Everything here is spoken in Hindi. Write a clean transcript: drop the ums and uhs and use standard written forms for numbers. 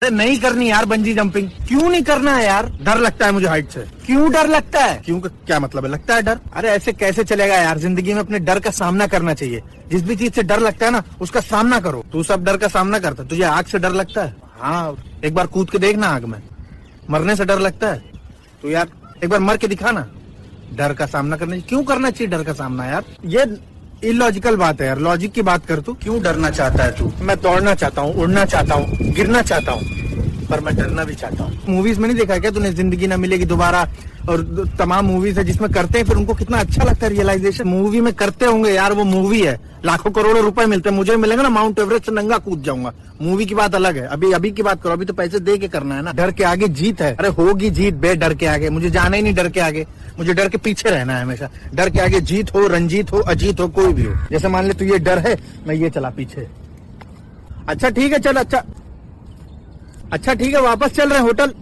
अरे नहीं करनी यार बंजी जंपिंग। क्यों नहीं करना है यार? डर लगता है मुझे हाइट से। क्यों डर लगता है? क्यों का क्या मतलब है? लगता है डर। अरे ऐसे कैसे चलेगा यार? जिंदगी में अपने डर का सामना करना चाहिए। जिस भी चीज से डर लगता है ना उसका सामना करो। तू सब डर का सामना करता। तुझे आग से डर लगता है? हाँ, एक बार कूद के देखना आग में। मरने से डर लगता है? तो यार एक बार मर के दिखा ना। डर का सामना करने क्यों करना चाहिए? डर का सामना यार ये इलॉजिकल बात है यार। लॉजिक की बात कर। तू क्यों डरना चाहता है? तू मैं दौड़ना चाहता हूँ, उड़ना चाहता हूँ, गिरना चाहता हूँ, पर मैं डरना भी चाहता हूँ। मूवीज में नहीं देखा क्या तूने जिंदगी ना मिलेगी दोबारा? और तमाम मूवीज है जिसमें करते हैं फिर उनको कितना अच्छा लगता है। रियलाइजेशन मूवी में करते होंगे यार। वो मूवी है, लाखों करोड़ों रुपए मिलते हैं। मुझे मिलेंगे ना माउंट एवरेस्ट से नंगा कूद जाऊंगा। मूवी की बात अलग है। अभी की बात करो। अभी तो पैसे दे के करना है ना। डर के आगे जीत है। अरे होगी जीत बे डर के आगे। मुझे जाना ही नहीं डर के आगे। मुझे डर के पीछे रहना है हमेशा। डर के आगे जीत हो, रंजीत हो, अजीत हो, कोई भी हो। जैसे मान ले तू ये डर है, मैं ये चला पीछे। अच्छा ठीक है चल। अच्छा ठीक है वापस चल रहे हैं होटल।